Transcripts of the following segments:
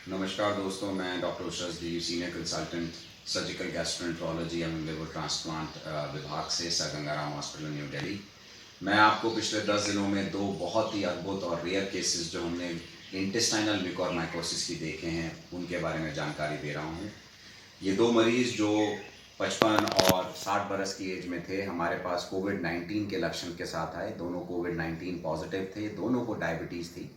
नमस्कार दोस्तों, मैं doctor Ushast Dey, senior consultant surgical gastroenterology एवं लिवर ट्रांसप्लांट विभाग से sir Gangaram hospital New Delhi. मैं आपको पिछले 10 दिनों में दो बहुत ही अद्भुत और रेयर केसेस जो हमने इंटेस्टाइनल म्यूकोरमाइकोसिस की देखे हैं उनके बारे में जानकारी दे रहा हूँ। ये दो मरीज़ जो 55 और 60 बरस की एज में थे, हमारे पास कोविड-19 के लक्षण के साथ आए। दोनों कोविड-19 पॉजिटिव थे, दोनों को डायबिटीज़ थी।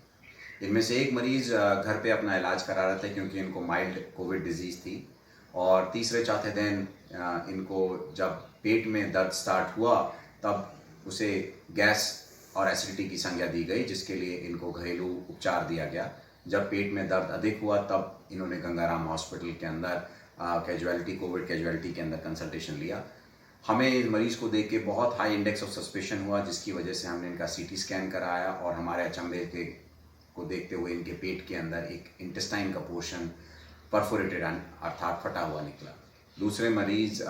इनमें से एक मरीज़ घर पे अपना इलाज करा रहे थे क्योंकि इनको माइल्ड कोविड डिजीज़ थी, और तीसरे चौथे दिन इनको जब पेट में दर्द स्टार्ट हुआ तब उसे गैस और एसिडिटी की संज्ञा दी गई, जिसके लिए इनको घरेलू उपचार दिया गया। जब पेट में दर्द अधिक हुआ तब इन्होंने गंगाराम हॉस्पिटल के अंदर कोविड कैजुअलिटी के अंदर कंसल्टेशन लिया। हमें इस मरीज़ को देख के बहुत हाई इंडेक्स ऑफ सस्पेशन हुआ, जिसकी वजह से हमने इनका सीटी स्कैन कराया और हमारे अचंभे को देखते हुए इनके पेट के अंदर एक इंटेस्टाइन का पोर्शन परफोरेटेड अर्थात फटा हुआ निकला। दूसरे मरीज़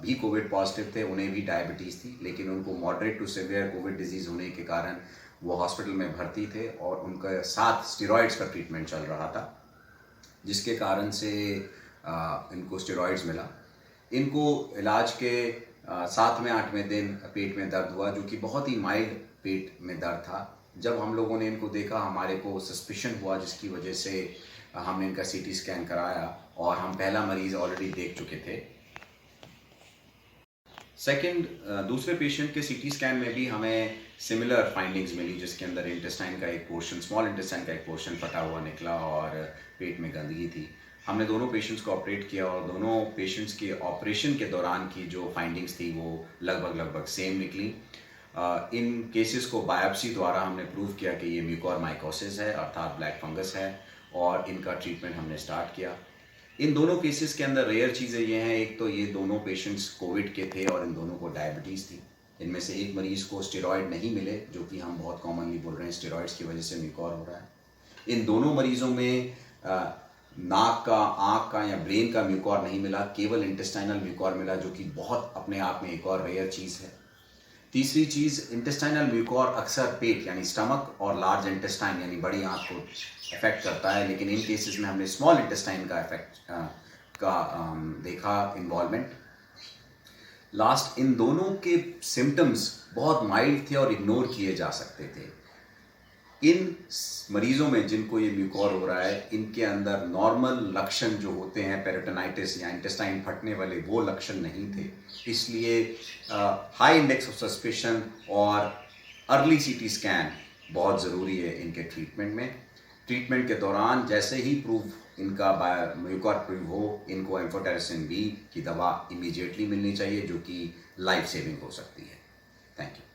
भी कोविड पॉजिटिव थे, उन्हें भी डायबिटीज़ थी, लेकिन उनको moderate to severe covid disease होने के कारण वो हॉस्पिटल में भर्ती थे और उनके साथ स्टेरॉइड्स का ट्रीटमेंट चल रहा था, जिसके कारण से इनको स्टेरॉइड्स मिला। इनको इलाज के 7वें 8वें दिन पेट में दर्द हुआ, जो कि बहुत ही माइल्ड पेट में दर्द था। जब हम लोगों ने इनको देखा, हमारे को सस्पिशन हुआ, जिसकी वजह से हमने इनका सीटी स्कैन कराया और हम पहला मरीज़ ऑलरेडी देख चुके थे। दूसरे पेशेंट के सीटी स्कैन में भी हमें सिमिलर फाइंडिंग्स मिली, जिसके अंदर इंटेस्टाइन का एक पोर्शन, स्मॉल इंटेस्टाइन का एक पोर्शन फटा हुआ निकला और पेट में गंदगी थी। हमने दोनों पेशेंट्स को ऑपरेट किया और दोनों पेशेंट्स के ऑपरेशन के दौरान की जो फाइंडिंग्स थी वो लगभग सेम निकली। इन केसेस को बायोप्सी द्वारा हमने प्रूव किया कि ये म्यूकोरमाइकोसिस है, अर्थात ब्लैक फंगस है, और इनका ट्रीटमेंट हमने स्टार्ट किया। इन दोनों केसेस के अंदर रेयर चीज़ें ये हैं, एक तो ये दोनों पेशेंट्स कोविड के थे और इन दोनों को डायबिटीज़ थी। इनमें से एक मरीज़ को स्टेरॉयड नहीं मिले, जो कि हम बहुत कॉमनली बोल रहे हैं स्टेरॉयड्स की वजह से म्यूकोर हो रहा है। इन दोनों मरीज़ों में नाक का, आँख का या ब्रेन का म्यूकोर नहीं मिला, केवल इंटेस्टाइनल म्यूकोर मिला, जो कि बहुत अपने आप में एक और रेयर चीज़ है। तीसरी चीज़, इंटेस्टाइनल म्यूकोर अक्सर पेट यानी स्टमक और लार्ज इंटेस्टाइन यानी बड़ी आँत को अफेक्ट करता है, लेकिन इन केसेस में हमने स्मॉल इंटेस्टाइन का देखा इन्वॉल्वमेंट। लास्ट, इन दोनों के सिम्टम्स बहुत माइल्ड थे और इग्नोर किए जा सकते थे। इन मरीजों में जिनको ये म्यूकोर हो रहा है, इनके अंदर नॉर्मल लक्षण जो होते हैं पेरिटोनाइटिस या इंटेस्टाइन फटने वाले, वो लक्षण नहीं थे। इसलिए हाई इंडेक्स ऑफ सस्पिशन और अर्ली सीटी स्कैन बहुत ज़रूरी है इनके ट्रीटमेंट में। ट्रीटमेंट के दौरान जैसे ही इनका म्यूकोर प्रूव हो, इनको एम्फोटेरिसिन बी की दवा इमीडिएटली मिलनी चाहिए, जो कि लाइफ सेविंग हो सकती है। Thank you.